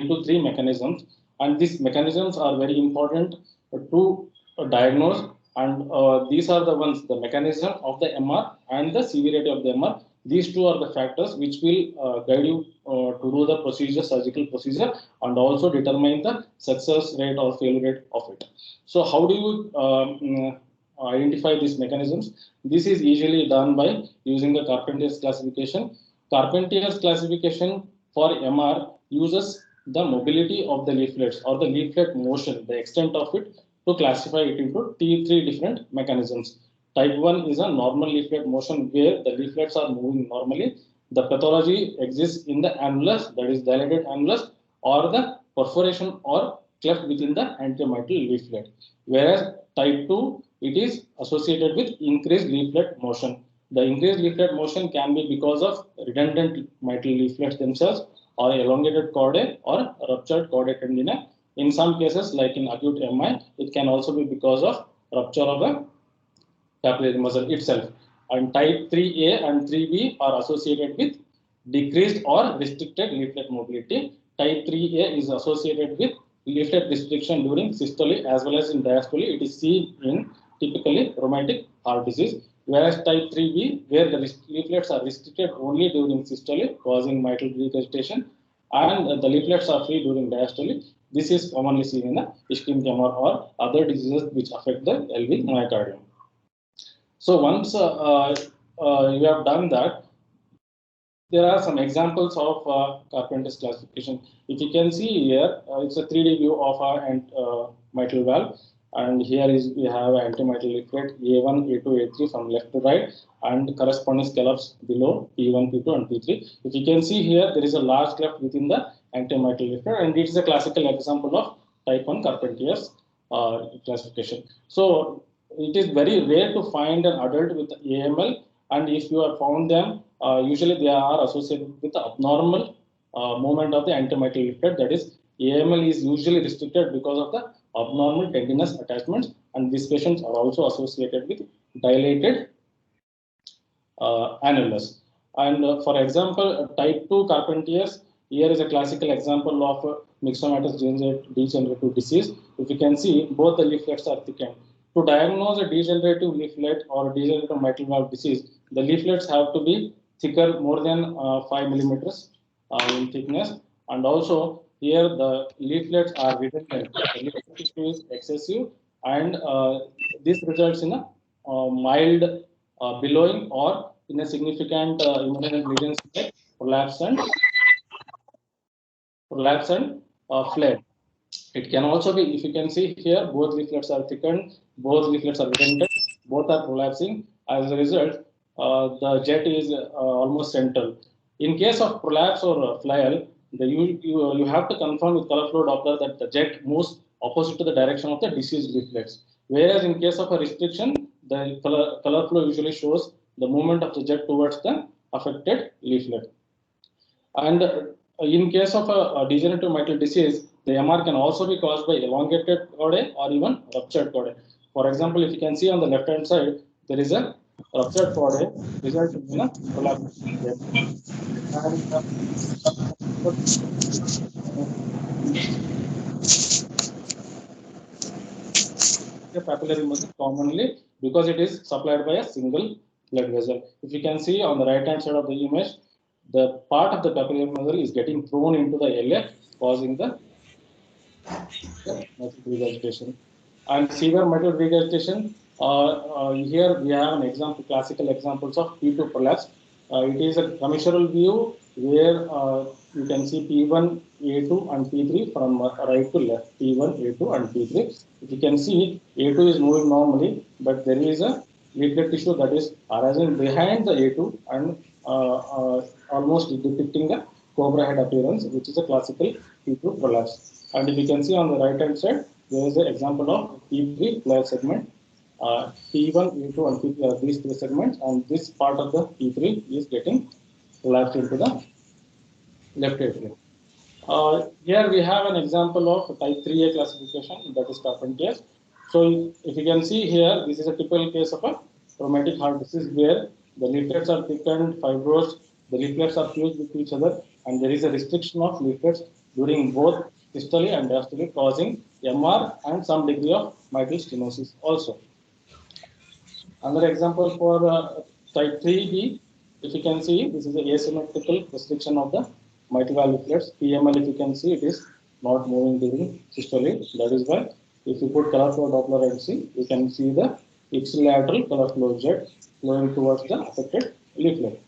into three mechanisms, and these mechanisms are very important to diagnose. And these are the ones, the mechanism of the MR and the severity of the MR. These two are the factors which will guide you to do the procedure, surgical procedure, and also determine the success rate or failure rate of it. So how do you identify these mechanisms? This is easily done by using the Carpenter's classification. Carpenter's classification for MR uses the mobility of the leaflets or the leaflet motion, the extent of it, to classify it into three different mechanisms. Type 1 is a normal leaflet motion where the leaflets are moving normally. The pathology exists in the annulus, that is dilated annulus, or the perforation or cleft within the antemitral leaflet. Whereas type 2, it is associated with increased leaflet motion. The increased leaflet motion can be because of redundant mitral leaflets themselves, or elongated chordae, or ruptured chordae tendina. In some cases, like in acute MI, it can also be because of rupture of the capillary muscle itself. And type 3A and 3B are associated with decreased or restricted leaflet mobility. Type 3A is associated with leaflet restriction during systole as well as in diastole. It is seen in typically rheumatic heart disease. Whereas type 3B, where the leaflets are restricted only during systole, causing mitral regurgitation, and the leaflets are free during diastole. This is commonly seen in the ischemic MR or other diseases which affect the LV myocardium. So once you have done that, there are some examples of Carpenter's classification. If you can see here, it's a 3D view of a mitral valve, and here is we have antemitral leaflet A1, A2, A3 from left to right, and corresponding scallops below P1, P2, and P3. If you can see here, there is a large cleft within the antemitral leaflet, and it is a classical example of type 1 Carpenter's classification. So it is very rare to find an adult with AML, and if you have found them, usually they are associated with the abnormal movement of the antemitral leaflet. That is, AML is usually restricted because of the abnormal tendinous attachments, and these patients are also associated with dilated annulus. And for example, type 2 Carpenter's, here is a classical example of myxomatous degenerative disease. If you can see, both the leaflets are thickened. To diagnose a degenerative leaflet or degenerative mitral valve disease, the leaflets have to be thicker, more than 5 millimeters in thickness, and also here the leaflets are redundant. The leaflet tissue is excessive, and this results in a mild billowing or in a significant imminent lesions like prolapse and flare. It can also be, if you can see here, both leaflets are thickened, both leaflets are redundant, both are prolapsing. As a result, the jet is almost central. In case of prolapse or flail, you have to confirm with color flow Doppler that the jet moves opposite to the direction of the diseased leaflets. Whereas in case of a restriction, the color flow usually shows the movement of the jet towards the affected leaflet. And in case of a degenerative mitral disease, the MR can also be caused by elongated chordae or even ruptured chordae. For example, if you can see on the left hand side, there is a ruptured chordae resulting in a prolapse. The papillary muscle commonly because it is supplied by a single blood vessel. If you can see on the right hand side of the image, the part of the papillary muscle is getting thrown into the LF, causing the mitral regurgitation. And severe mitral regurgitation, here we have an example, classical examples of P2 prolapse. It is a commissural view where you can see P1, A2, and P3 from right to left. P1, A2, and P3. If you can see, A2 is moving normally, but there is a leaflet tissue that is arising behind the A2 and almost depicting the cobra head appearance, which is a classical P2 prolapse. And if you can see on the right hand side, there is an example of P3 flare segment. P1, A2, and P3 are these three segments, and this part of the P3 is getting collapsed into the left atrium. Here we have an example of type 3A classification, that is Carpenter's. So if you can see here, this is a typical case of a rheumatic heart disease where the leaflets are thickened, fibrosed, the leaflets are fused with each other, and there is a restriction of leaflets during both systole and diastole, causing MR and some degree of mitral stenosis also. Another example for type 3B, if you can see, this is the asymmetrical restriction of the mitral valve leaflets. PML, if you can see, it is not moving during systole. That is why if you put color flow Doppler and see, you can see the ipsilateral color flow jet flowing towards the affected leaflet.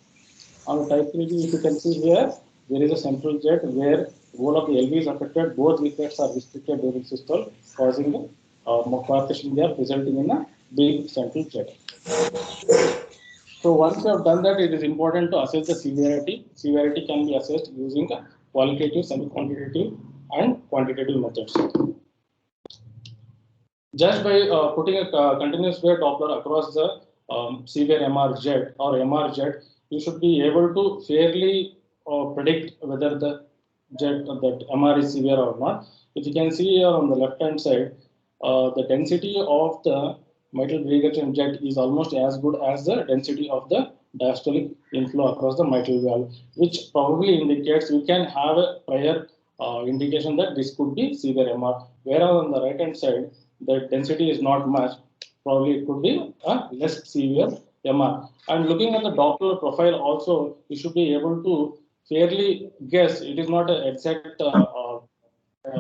On type 3B, if you can see here, there is a central jet where whole of the LV is affected. Both leaflets are restricted during systole, causing the coarctation gap, resulting in a big central jet. So once you have done that, it is important to assess the severity. Severity can be assessed using qualitative, semi-quantitative, and quantitative methods. Just by putting a continuous wave Doppler across the severe MR jet or MR jet, you should be able to fairly predict whether the jet that MR is severe or not. If you can see here on the left hand side, the density of the mitral regurgitation jet is almost as good as the density of the diastolic inflow across the mitral valve, which probably indicates you can have a prior indication that this could be severe MR. Whereas on the right hand side, the density is not much, probably it could be a less severe MR. And looking at the Doppler profile also, you should be able to fairly guess. It is not an exact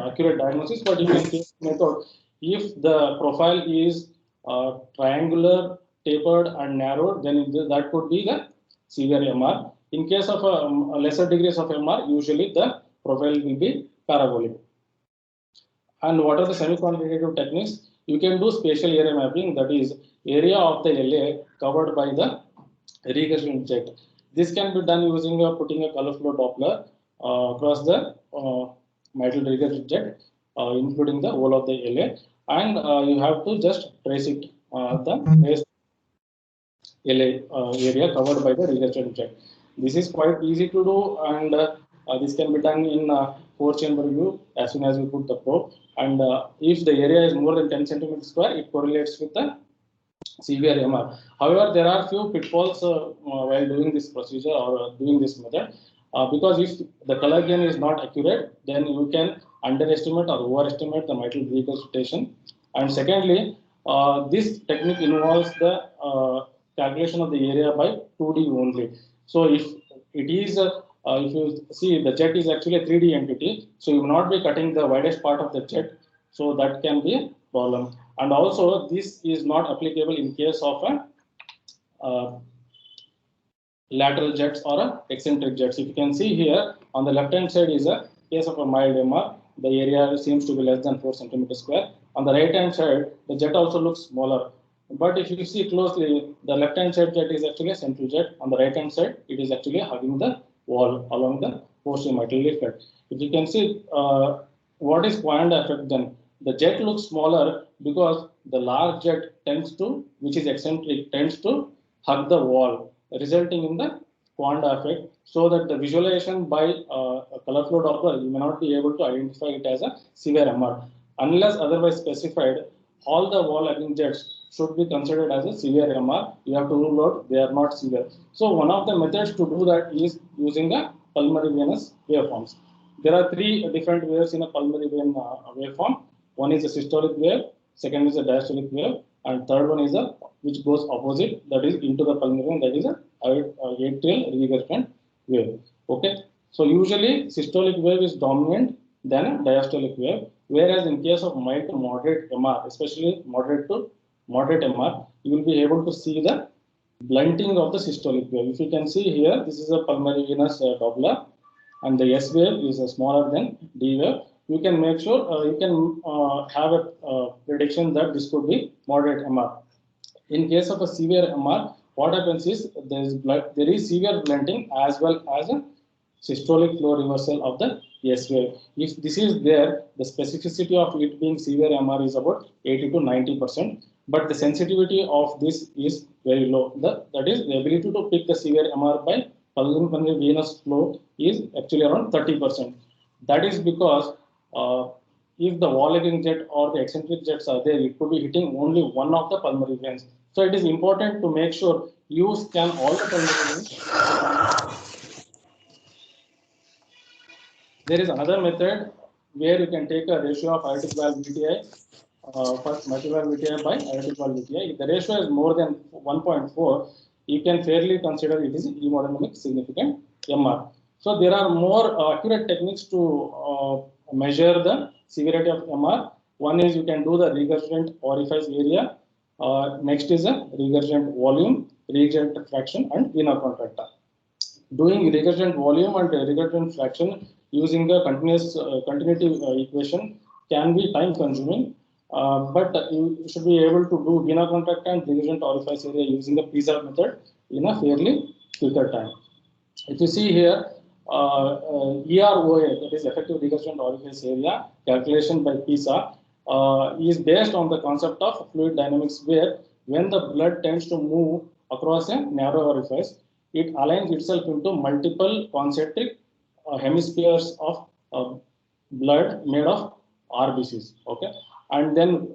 accurate diagnosis, but you can make out if the profile is triangular, tapered, and narrowed, then that could be the severe MR. In case of a lesser degrees of MR, usually the profile will be parabolic. And what are the semi-quantitative techniques? You can do spatial area mapping, that is area of the LA covered by the regurgitation jet. This can be done using putting a color flow Doppler across the mitral regurgitation jet, including the whole of the LA, and you have to just trace it the LA area covered by the regurgitation jet. This is quite easy to do, and this can be done in 4-chamber view as soon as we put the probe. And if the area is more than 10 centimeters square, it correlates with the severe MR. However, there are few pitfalls while doing this procedure or doing this method, because if the color gain is not accurate, then you can underestimate or overestimate the mitral regurgitation. And secondly, this technique involves the calculation of the area by 2D only. So if it is if you see, the jet is actually a 3D entity, so you will not be cutting the widest part of the jet, so that can be a problem. And also, this is not applicable in case of a lateral jets or a eccentric jets. If you can see here, on the left hand side is a case of a mild MR. The area seems to be less than 4 centimeters square. On the right hand side, the jet also looks smaller. But if you see closely, the left hand side jet is actually a central jet. On the right hand side, it is actually hugging the wall along the posterior mitral leaflet. If you can see, what is Coanda effect then? The jet looks smaller because the large jet tends to, which is eccentric, tends to hug the wall, resulting in the Coanda effect, so that the visualization by a color flow Doppler, you may not be able to identify it as a severe MR. Unless otherwise specified, all the wall hugging jets should be considered as a severe MR. You have to rule out they are not severe. So one of the methods to do that is using a pulmonary venous waveforms. There are 3 different waves in a pulmonary vein waveform. One is a systolic wave, second is a diastolic wave, and third one is a which goes opposite, that is into the pulmonary vein, that is a atrial regurgitant wave. Okay, so usually systolic wave is dominant than a diastolic wave, whereas in case of mild to moderate MR, especially moderate to moderate MR, you will be able to see the blunting of the systolic wave. If you can see here, this is a pulmonary venous Doppler, and the S wave is smaller than D wave. You can make sure you can have a prediction that this could be moderate MR. In case of a severe MR, what happens is there is severe blunting as well as a systolic flow reversal of the S wave. If this is there, the specificity of it being severe MR is about 80 to 90%, but the sensitivity of this is very low. That is, the ability to pick the severe MR by pulmonary venous flow is actually around 30%. That is because if the wall hugging jet or the eccentric jets are there, it could be hitting only one of the pulmonary veins. So it is important to make sure you scan all the pulmonary veins. There is another method where you can take a ratio of aortic valve VTI, first mitral valve VTI by aortic valve VTI. If the ratio is more than 1.4, you can fairly consider it is hemodynamic significant MR. So there are more accurate techniques to measure the severity of MR. One is you can do the regurgitant orifice area. Next is a regurgitant volume, regurgitant fraction, and vena contracta. Doing regurgitant volume and regurgitant fraction using the continuity equation can be time consuming, but you should be able to do vena contracta and regurgitant orifice area using the PISA method in a fairly quicker time. If you see here, EROA, that is effective regurgitant orifice area, calculation by PISA, is based on the concept of fluid dynamics, where when the blood tends to move across a narrow orifice, it aligns itself into multiple concentric hemispheres of blood made of RBCs. Okay, and then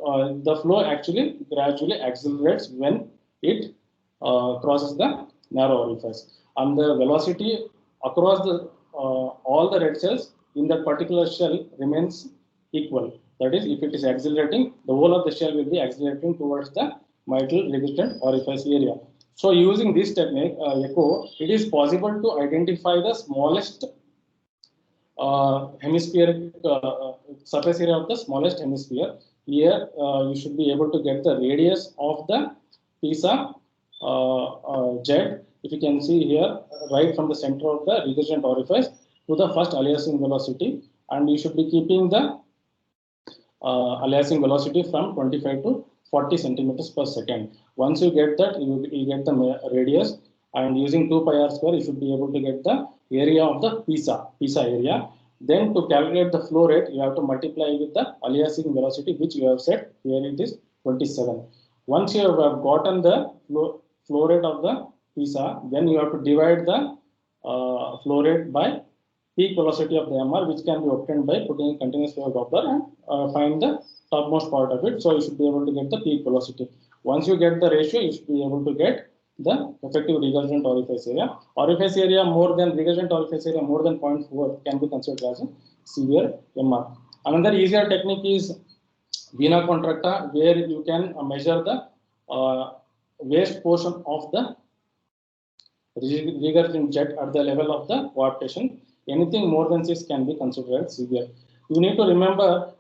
the flow actually gradually accelerates when it crosses the narrow orifice, and the velocity across the all the red cells in that particular shell remains equal. That is, if it is accelerating, the whole of the shell will be accelerating towards the mitral regurgitant orifice area. So using this technique, echo, it is possible to identify the smallest hemispheric surface area of the smallest hemisphere. Here, you should be able to get the radius of the PISA jet. If you can see here, right from the center of the regurgitant orifice to the first aliasing velocity, and you should be keeping the aliasing velocity from 25 to 40 centimeters per second. Once you get that, you get the radius, and using 2 pi r square, you should be able to get the area of the PISA area. Then to calculate the flow rate, you have to multiply with the aliasing velocity, which you have set here. It is 27. Once you have gotten the flow rate of the PISA, then you have to divide the flow rate by peak velocity of the MR, which can be obtained by putting a continuous wave Doppler and find the topmost part of it. So you should be able to get the peak velocity. Once you get the ratio, you should be able to get the effective regurgitant orifice area. Orifice area more than regurgitant orifice area more than 0.4 can be considered as a severe MR. Another easier technique is vena contracta, where you can measure the waste portion of the regurgitant jet at the level of the coaptation. Anything more than 6 can be considered severe. You need to remember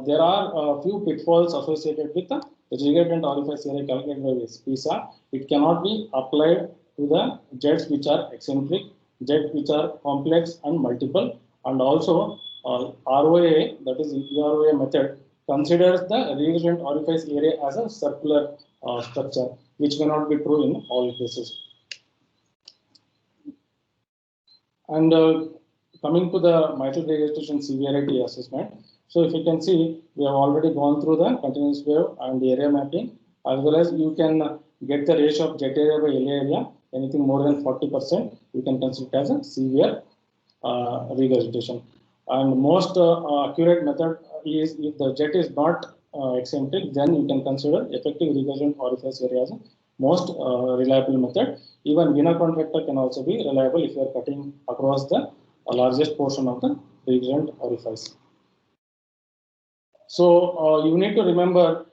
there are a few pitfalls associated with the regurgitant orifice area calculated by PISA. It cannot be applied to the jets which are eccentric, jets which are complex and multiple, and also ROA, that is EROA method, considers the regurgitant orifice area as a circular structure, which may not be true in all cases. And coming to the mitral regurgitation severity assessment. So if you can see, we have already gone through the continuous wave and the area mapping, as well as you can get the ratio of jet area by LA area. Anything more than 40%, you can consider it as a severe regurgitation. And most accurate method is, if the jet is not eccentric, then you can consider effective regurgitant orifice area as a most reliable method. Even vena contracta can also be reliable if you are cutting across the largest portion of the regurgitant orifice. So you need to remember,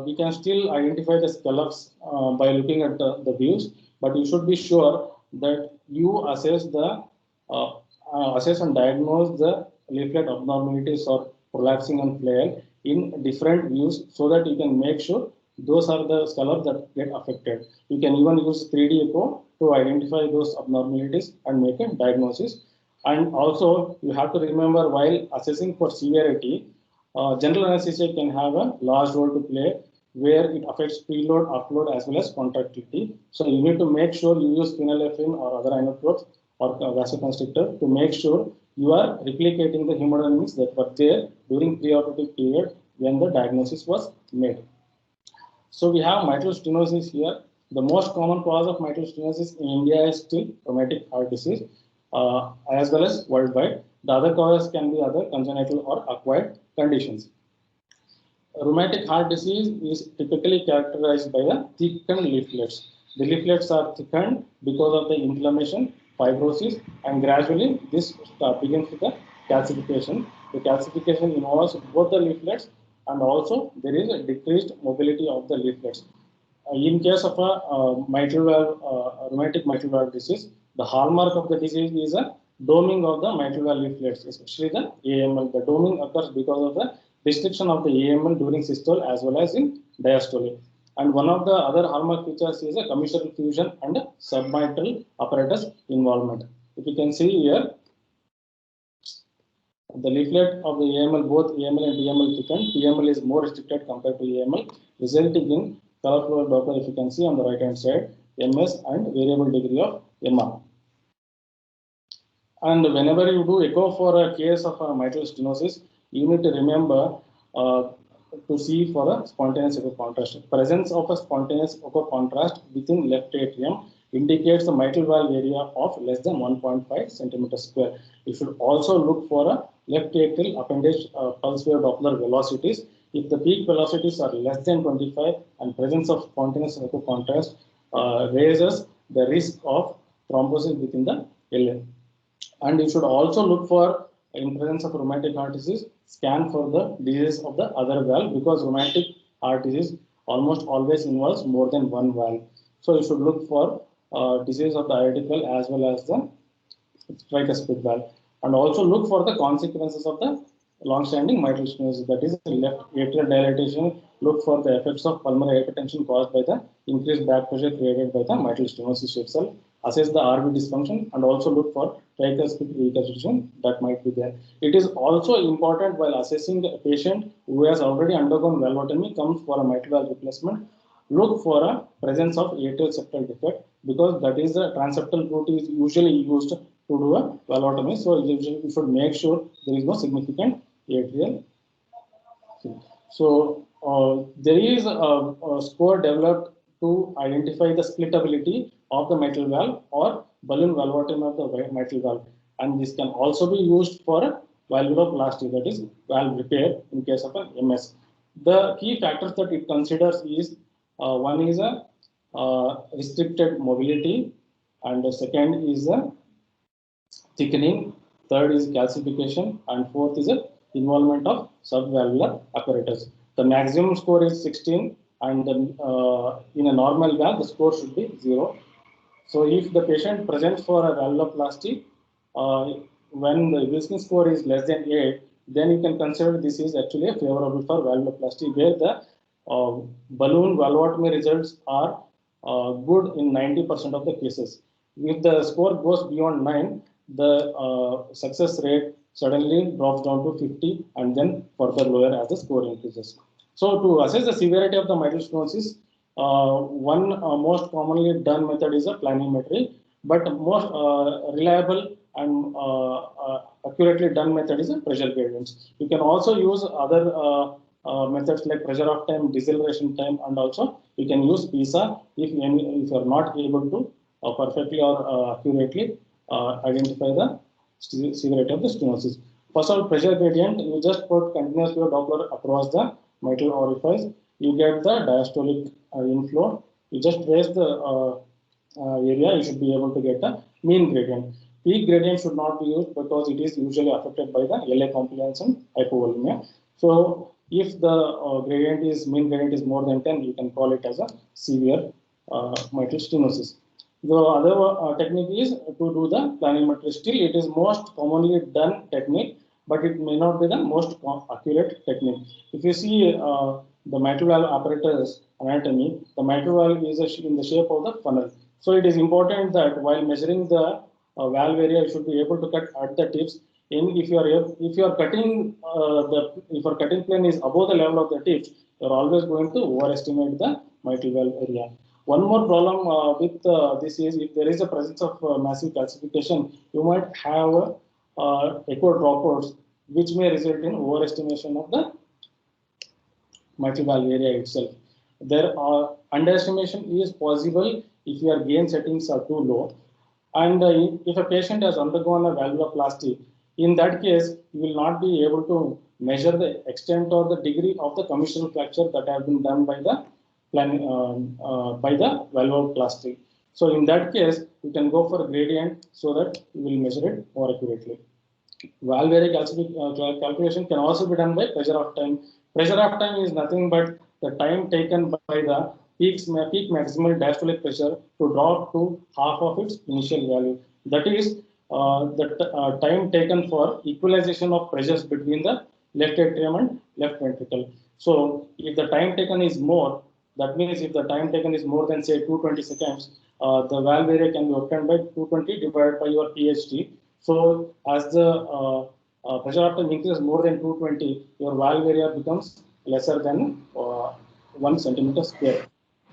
we can still identify the scallops by looking at the views, but you should be sure that you assess and diagnose the leaflet abnormalities or prolapsing and flail in different views, so that you can make sure those are the scallops that get affected. You can even use 3D echo to identify those abnormalities and make a diagnosis. And also, you have to remember, while assessing for severity, general anesthesia can have a large role to play, where it affects preload, upload, as well as contractility. So you need to make sure you use phenylephrine or other inotropes or vasoconstrictor to make sure you are replicating the hemodynamics that were there during preoperative period when the diagnosis was made. So we have mitral stenosis here. The most common cause of mitral stenosis in India is still rheumatic heart disease, as well as worldwide. The other causes can be other congenital or acquired conditions. Rheumatic heart disease is typically characterized by the thickened leaflets. The leaflets are thickened because of the inflammation, fibrosis, and gradually this begins with the calcification. The calcification involves both the leaflets and also there is a decreased mobility of the leaflets. In case of a mitral valve, rheumatic mitral valve disease, the hallmark of the disease is a doming of the mitral valve leaflets, especially the AML. The doming occurs because of the restriction of the AML during systole as well as in diastole. And one of the other hallmark features is a commissural fusion and submitral apparatus involvement. If you can see here, the leaflet of the AML, both AML and DML thickened. PML is more restricted compared to AML, resulting in colorful Doppler, if you can see on the right hand side, MS and variable degree of MR. And whenever you do echo for a case of a mitral stenosis, you need to remember to see for a spontaneous echo contrast. Presence of a spontaneous echo contrast within left atrium indicates the mitral valve area of less than 1.5 centimeters square. You should also look for a left atrial appendage pulse wave Doppler velocities. If the peak velocities are less than 25 and presence of spontaneous echo contrast raises the risk of thrombosis within the LA. And you should also look for, in presence of rheumatic heart disease, scan for the disease of the other valve, because rheumatic heart disease almost always involves more than one valve. So you should look for disease of the aortic valve as well as the tricuspid valve, and also look for the consequences of the long-standing mitral stenosis, that is left atrial dilatation. Look for the effects of pulmonary hypertension caused by the increased back pressure created by the mitral stenosis itself. Assess the RV dysfunction and also look for tricuspid reconstruction that might be there. It is also important while assessing the patient who has already undergone valvotomy comes for a mitral valve replacement. Look for a presence of atrial septal defect, because that is the transeptal route is usually used to do a valvotomy. So you should make sure there is no significant atrial. So there is a score developed to identify the splittability of the mitral valve or balloon valvotomy of the mitral valve, and this can also be used for valvuloplasty, that is valve repair in case of an MS. The key factors that it considers is one is a restricted mobility, and the second is a thickening, third is calcification, and fourth is a involvement of subvalvular apparatus. The maximum score is 16, and in a normal valve the score should be 0. So if the patient presents for a valvuloplasty, when the Wilson score is less than 8, then you can consider this is actually a favorable for valvuloplasty, where the balloon valvotomy results are good in 90% of the cases. If the score goes beyond 9, the success rate suddenly drops down to 50 and then further lower as the score increases. So to assess the severity of the mitral stenosis, one most commonly done method is a planimetry, but most reliable and accurately done method is a pressure gradients. You can also use other methods like pressure of time, deceleration time, and also you can use PISA if you are not able to perfectly or accurately identify the severity of the stenosis. First of all, pressure gradient, you just put continuous wave Doppler across the mitral orifice, you get the diastolic inflow. You just trace the area, you should be able to get a mean gradient. Peak gradient should not be used because it is usually affected by the LA compliance and hypovolemia. So if the mean gradient is more than 10, you can call it as a severe mitral stenosis. The other technique is to do the planimetry. Still, it is most commonly done technique, but it may not be the most accurate technique. If you see the mitral valve apparatus anatomy, the mitral valve is in the shape of the funnel. So it is important that while measuring the valve area, you should be able to cut at the tips. If your cutting plane is above the level of the tips, you are always going to overestimate the mitral valve area. One more problem with this is, if there is a presence of massive calcification, you might have echo dropouts, which may result in overestimation of the mitral valve area itself. Underestimation is possible if your gain settings are too low, and if a patient has undergone a valvuloplasty, in that case you will not be able to measure the extent or the degree of the commissural fracture that have been done by the valvuloplasty. So in that case, you can go for a gradient so that you will measure it more accurately. valve area calculation can also be done by pressure of time. Pressure of time is nothing but the time taken by the peak maximal diastolic pressure to drop to half of its initial value. That is the time taken for equalization of pressures between the left atrium and left ventricle. So if the time taken is more, that means if the time taken is more than say 220 seconds, the valve area can be obtained by 220 divided by your PHT. So as the pressure of time increases more than 220, your valve area becomes lesser than 1 centimeter square.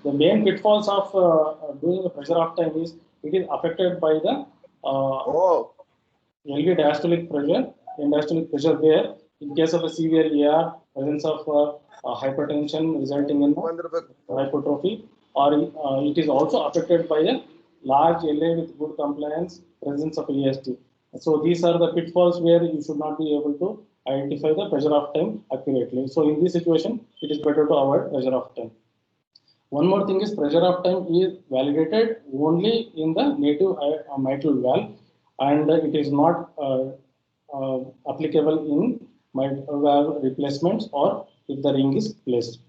The main pitfalls of doing the pressure of time is it is affected by the LV diastolic pressure, end-diastolic pressure, where in case of a severe ER, presence of hypertension resulting in hypertrophy, or it is also affected by a large LA with good compliance, presence of EST. So these are the pitfalls where you should not be able to identify the pressure of time accurately. So in this situation, it is better to avoid pressure of time. One more thing is pressure of time is validated only in the native mitral valve, and it is not applicable in mitral valve replacements or if the ring is placed.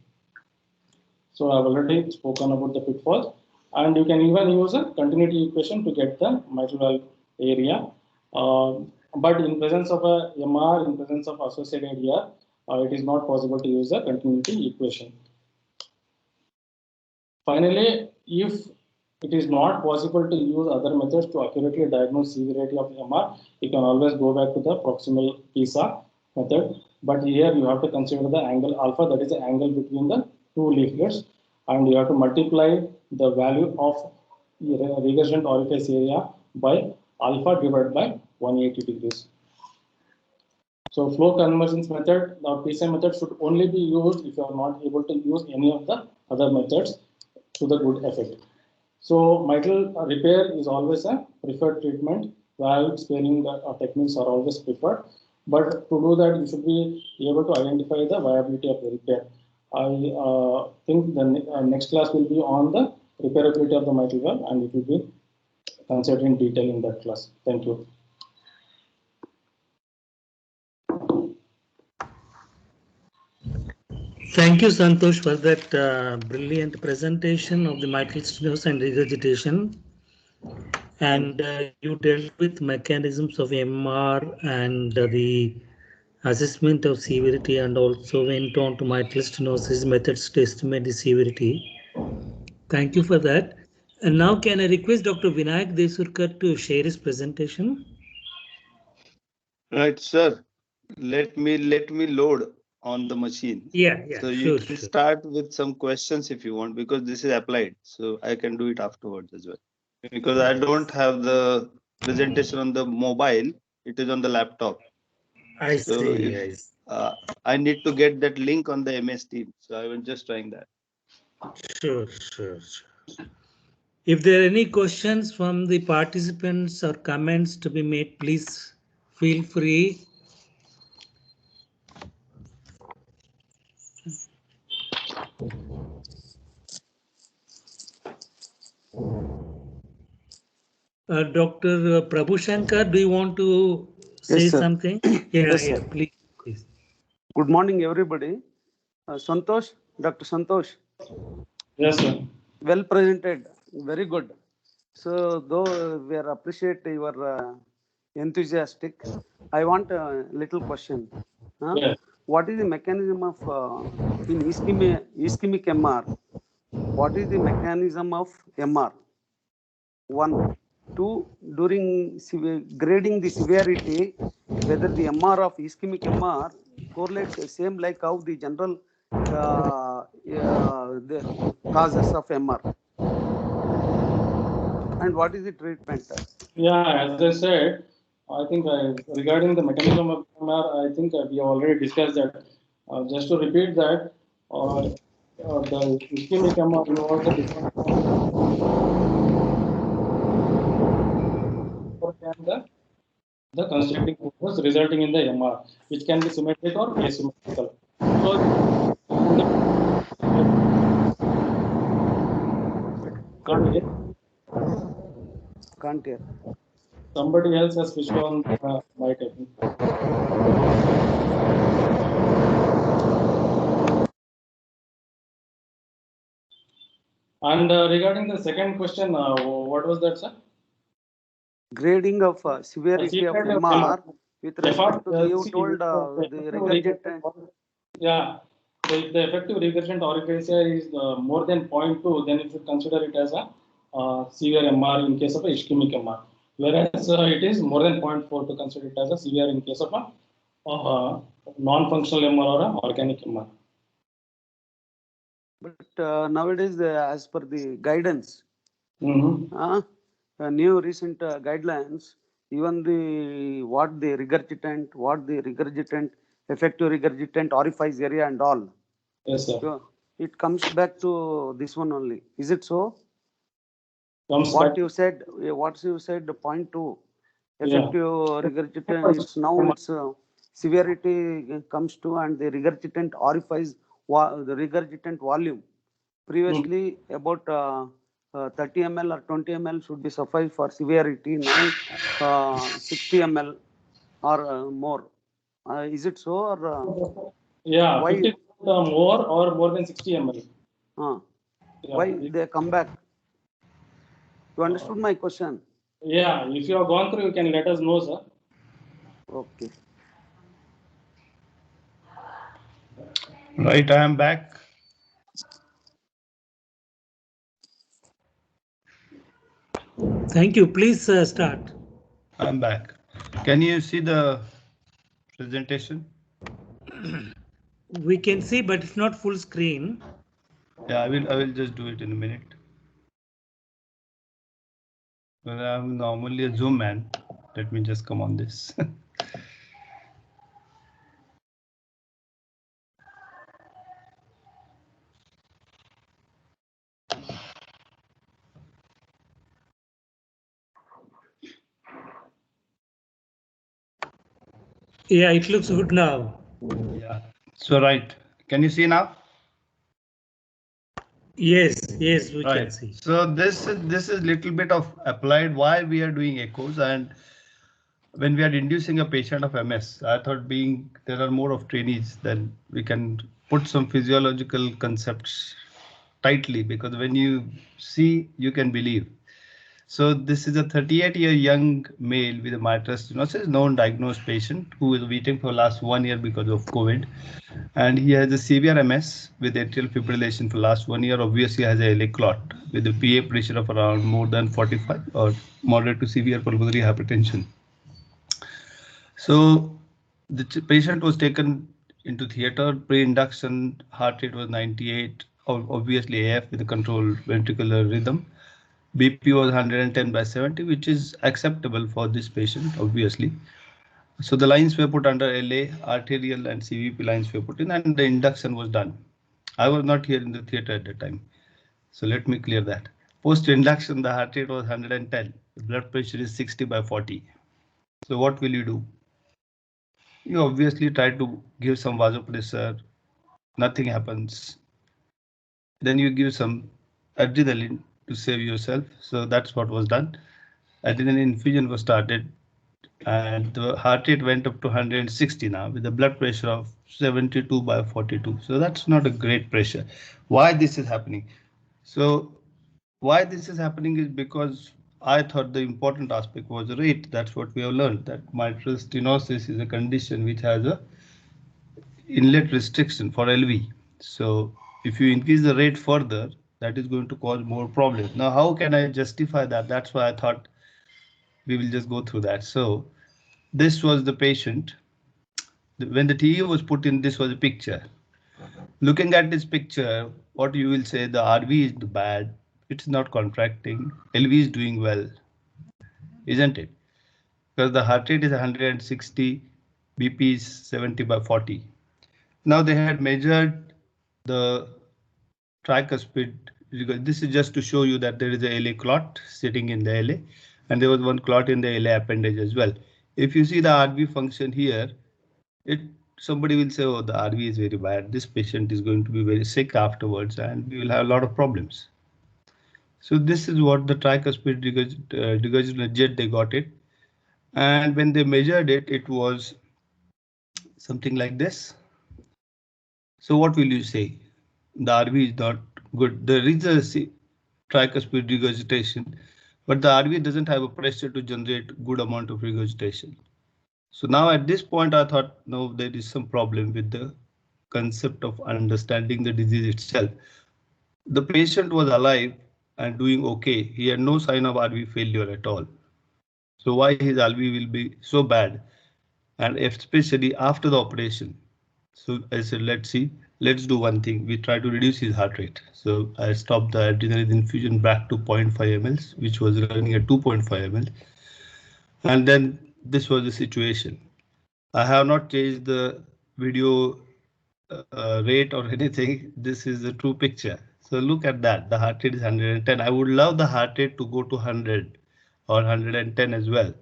So I've already spoken about the pitfalls, and you can even use a continuity equation to get the mitral valve area. But in presence of a MR, in presence of associated ER, it is not possible to use a continuity equation. Finally, if it is not possible to use other methods to accurately diagnose severity of MR, you can always go back to the proximal PISA method. But here you have to consider the angle alpha, that is the angle between the two leaflets, and you have to multiply the value of regurgent orifice area by alpha divided by 180 degrees. So flow convergence method, the PISA method should only be used if you are not able to use any of the other methods to the good effect. So mitral repair is always a preferred treatment. Valve sparing techniques are always preferred, but to do that you should be able to identify the viability of the repair. I think the next class will be on the repairability of the mitral valve, and it will be considered in detail in that class. Thank you. Thank you, Santosh, for that brilliant presentation of the mitral stenosis and regurgitation. And you dealt with mechanisms of MR and the assessment of severity, and also went on to mitral stenosis methods to estimate the severity. Thank you for that. And now can I request Dr. Vinayak Desurkar to share his presentation? Right, sir. Let me load on the machine. Yeah. So you can start with some questions if you want, because this is applied. So I can do it afterwards as well. Because I don't have the presentation on the mobile, it is on the laptop. I see. I need to get that link on the MS Teams. So I was just trying that. Sure. If there are any questions from the participants or comments to be made, please feel free. Dr. Prabhu Shankar, do you want to say something? Yes, please. Good morning, everybody. Santosh, Dr. Santosh. Yes, sir. Well presented, very good. So, though we are appreciate your enthusiastic, I want a little question. Yes. What is the mechanism of in ischemic MR? What is the mechanism of MR? 1, 2, during grading the severity, whether the MR of ischemic MR correlates the same like how the general the causes of MR, and what is the treatment? Yeah, as I said, I think regarding the mechanism of MR, I think we have already discussed that. Just to repeat that, the ischemic MR involves the different the constricting forces resulting in the MR, which can be symmetric or asymmetrical. So, Can't hear. Somebody else has switched on my technique. And regarding the second question, what was that, sir? Grading of severity of Severity of MR with respect to you see, told the effective regurgitant. Yeah. So if the effective regurgitant orificia is more than 0.2, then you should consider it as a severe MR in case of a ischemic MR. Whereas it is more than 0.4 to consider it as a severe in case of a non-functional MR or an organic MR. But nowadays, as per the guidance, Mm-hmm. New recent guidelines, even the what the regurgitant, effective regurgitant orifice area and all. Yes, sir. So it comes back to this one only. Is it so? Comes What back. you said, what you said, the 0.2 Yeah. effective regurgitant. It's now its severity comes to, and the regurgitant orifice, the regurgitant volume. Previously, about 30 ml or 20 ml should be suffice for severity. Now 60 ml or more. Is it so, or Yeah, why? 50 more or more than 60 ml. Yeah. Why they come back? You understood my question? Yeah, if you have gone through, you can let us know, sir. Okay. Right, I am back. Thank you. Please start. I'm back. Can you see the presentation? We can see, but it's not full screen. Yeah, I will just do it in a minute. Well, I'm normally a Zoom man. Let me just come on this. Yeah, it looks good now. Yeah. So right. Can you see now? Yes, we Right. can see. So this is little bit of applied why we are doing echoes, and when we are inducing a patient of MS, I thought being there are more of trainees, then we can put some physiological concepts tightly, because when you see, you can believe. So this is a 38-year young male with a mitral stenosis, known diagnosed patient who is waiting for last 1 year because of COVID. And he has a severe MS with atrial fibrillation for last 1 year. Obviously has a LA clot with a PA pressure of around more than 45 or moderate to severe pulmonary hypertension. So the patient was taken into theater, pre-induction, heart rate was 98, obviously AF with a controlled ventricular rhythm. BP was 110/70, which is acceptable for this patient, obviously. So the lines were put under LA, arterial and CVP lines were put in, and the induction was done. I was not here in the theater at the time, so let me clear that. Post induction, the heart rate was 110, the blood pressure is 60/40. So what will you do? You obviously try to give some vasopressor, nothing happens. Then you give some adrenaline to save yourself. So that's what was done. Adrenaline infusion was started, and the heart rate went up to 160 now with a blood pressure of 72/42. So that's not a great pressure. Why this is happening? So why this is happening is because I thought the important aspect was the rate. That's what we have learned, that mitral stenosis is a condition which has a inlet restriction for LV. So if you increase the rate further, that is going to cause more problems. Now, how can I justify that? That's why I thought we will just go through that. So this was the patient. When the TE was put in, this was a picture. Looking at this picture, what you will say, the RV is bad. It's not contracting. LV is doing well, isn't it? Because the heart rate is 160, BP is 70/40. Now they had measured the tricuspid. This is just to show you that there is a LA clot sitting in the LA, and there was one clot in the LA appendage as well. If you see the RV function here, somebody will say, oh, the RV is very bad. This patient is going to be very sick afterwards, and we will have a lot of problems. So this is what the tricuspid regurgitant jet, they got it. And when they measured it, it was something like this. So what will you say? The RV is not good. There is a tricuspid regurgitation, but the RV doesn't have a pressure to generate good amount of regurgitation. So now at this point, I thought, no, there is some problem with the concept of understanding the disease itself. The patient was alive and doing okay. He had no sign of RV failure at all. So why his RV will be so bad? And especially after the operation. So I said, let's see, let's do one thing. We try to reduce his heart rate. So I stopped the adrenaline infusion back to 0.5 ml, which was running at 2.5 ml. And then this was the situation. I have not changed the video rate or anything. This is the true picture. So look at that. The heart rate is 110. I would love the heart rate to go to 100 or 110 as well,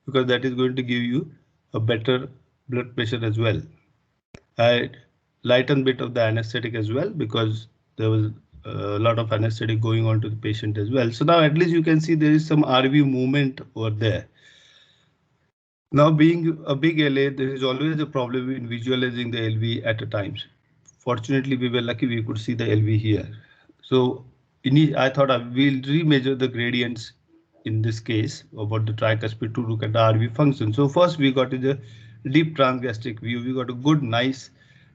because that is going to give you a better blood pressure as well. I lightened a bit of the anesthetic as well, because there was a lot of anesthetic going on to the patient as well. So now at least you can see there is some RV movement over there. Now, being a big LA, there is always a problem in visualizing the LV at a times. Fortunately, we were lucky we could see the LV here. So I thought I will remeasure the gradients in this case about the tricuspid to look at the RV function. So first we got the deep transgastric view. We got a good, nice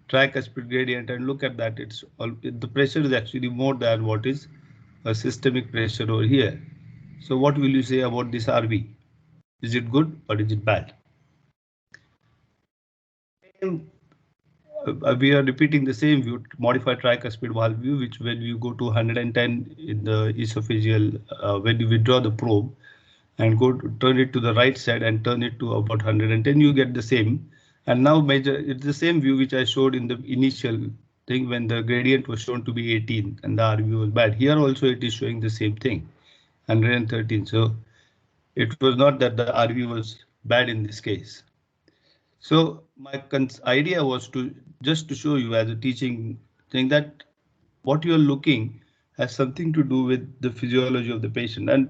tricuspid gradient, and look at that. The pressure is actually more than what is a systemic pressure over here. So what will you say about this RV? Is it good or is it bad? We are repeating the same view, modified tricuspid valve view, which when you go to 110 in the esophageal, when you withdraw the probe and turn it to the right side and turn it to about 110, you get the same. And now measure, it's the same view which I showed in the initial thing when the gradient was shown to be 18 and the RV was bad. Here also it is showing the same thing, 113. So it was not that the RV was bad in this case. So my idea was to just to show you as a teaching thing that what you are looking has something to do with the physiology of the patient, and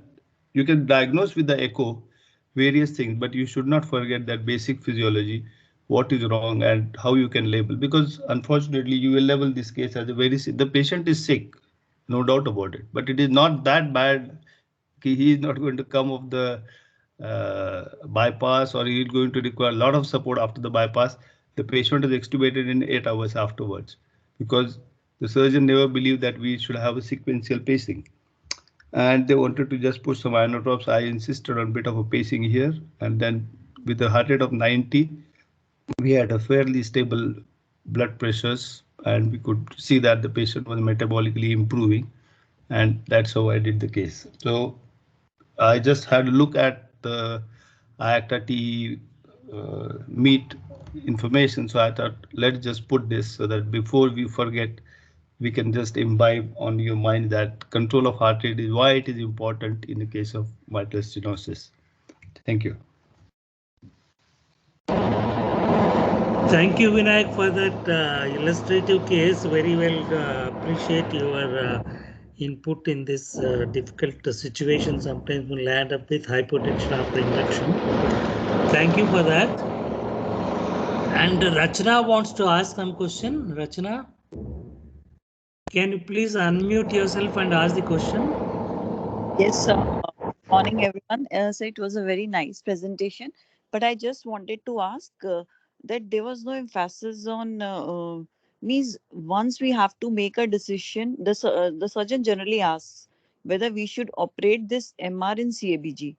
you can diagnose with the echo various things, but you should not forget that basic physiology, what is wrong and how you can label, because unfortunately you will label this case as a the patient is sick, no doubt about it, but it is not that bad. He is not going to come off the bypass, or he is going to require a lot of support after the bypass. The patient is extubated in 8 hours afterwards, because the surgeon never believed that we should have a sequential pacing. And they wanted to just put some inotropes. I insisted on a bit of a pacing here, and then with a heart rate of 90, we had a fairly stable blood pressures, and we could see that the patient was metabolically improving, and that's how I did the case. So I just had a look at the IACTA-TE meet information, so I thought let's just put this so that before we forget, we can just imbibe on your mind that control of heart rate is why it is important in the case of mitral stenosis. Thank you. Thank you, Vinayak, for that illustrative case. Very well appreciate your input in this difficult situation. Sometimes we land up with hypotension after induction. Thank you for that. And Rachna wants to ask some question. Rachna, can you please unmute yourself and ask the question? Yes, sir. Morning, everyone. So it was a very nice presentation, but I just wanted to ask that there was no emphasis on means once we have to make a decision, the surgeon generally asks whether we should operate this MR in CABG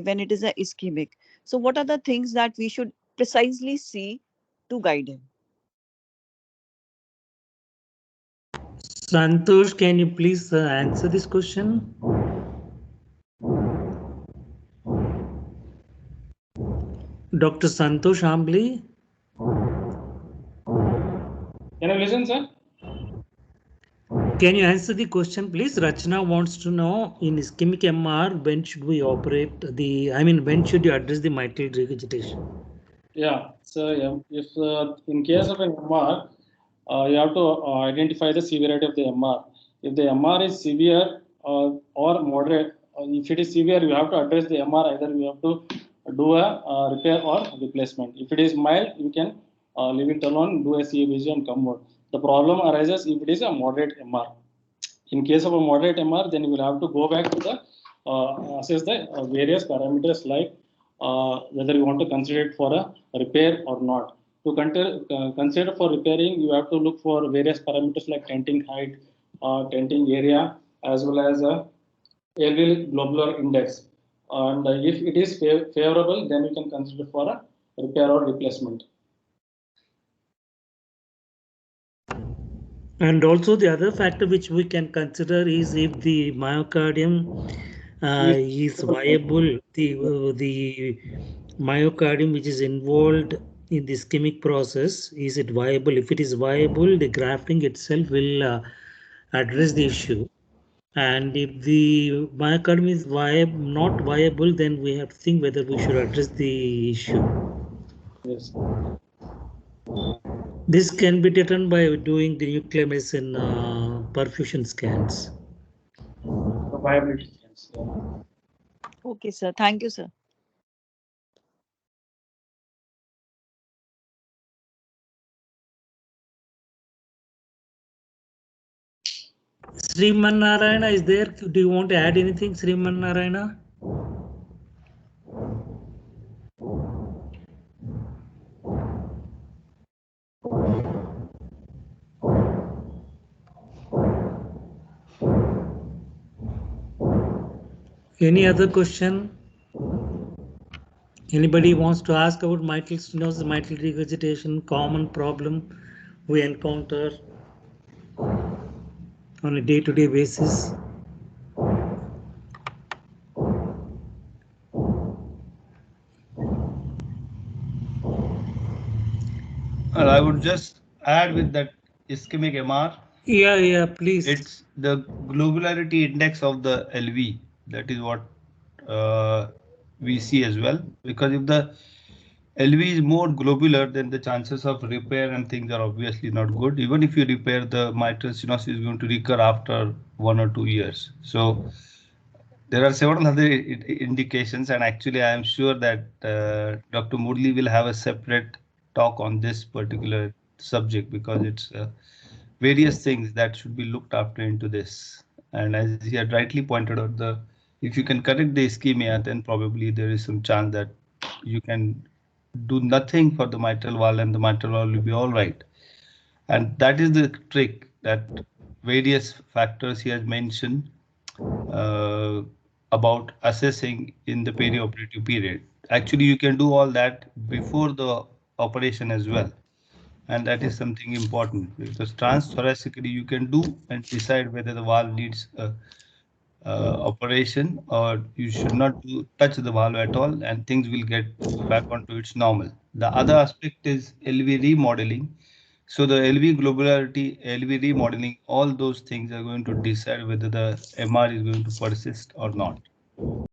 when it is a ischemic. So what are the things that we should precisely see to guide him? Santosh, can you please answer this question? Dr. Santosh Ambli. Can you listen, sir? Can you answer the question, please? Rachna wants to know in ischemic MR, when should we operate when should you address the mitral regurgitation? Yeah, so yeah, if in case of an MR, you have to identify the severity of the MR. If the MR is severe or moderate, if it is severe, you have to address the MR. Either you have to do a repair or replacement. If it is mild, you can leave it alone, do a CABG and come out. The problem arises if it is a moderate MR. In case of a moderate MR, then you will have to go back to the assess the various parameters like whether you want to consider it for a repair or not. To consider for repairing, you have to look for various parameters like tenting height, tenting area, as well as a LV globular index. And if it is favorable, then you can consider for a repair or replacement. And also the other factor which we can consider is if the myocardium is viable, the myocardium which is involved in the ischemic process, is it viable? If it is viable, the grafting itself will address the issue. And if the myocardium is not viable, then we have to think whether we should address the issue. Yes. This can be determined by doing the nuclear medicine perfusion scans. The viability scans. Yeah. Okay, sir. Thank you, sir. Sriman Narayana is there. Do you want to add anything, Sriman Narayana? Any other question? Anybody wants to ask about mitral stenosis, mitral regurgitation, common problem we encounter on a day-to-day basis? Well, I would just add with that ischemic MR. Yeah, please. It's the globularity index of the LV. That is what we see as well. Because if the LV is more globular, then the chances of repair and things are obviously not good. Even if you repair, the mitral stenosis is going to recur after 1 or 2 years. So there are several other indications, and actually I am sure that Dr. Murli will have a separate talk on this particular subject, because it's various things that should be looked after into this. And as he had rightly pointed out, if you can correct the ischemia, then probably there is some chance that you can do nothing for the mitral valve and the mitral valve will be all right. And that is the trick, that various factors he has mentioned about assessing in the perioperative period. Actually, you can do all that before the operation as well. And that is something important, because transthoracically you can do and decide whether the valve needs operation or you should not touch the valve at all, and things will get back onto its normal. The other aspect is LV remodeling. So the LV globularity, LV remodeling, all those things are going to decide whether the MR is going to persist or not.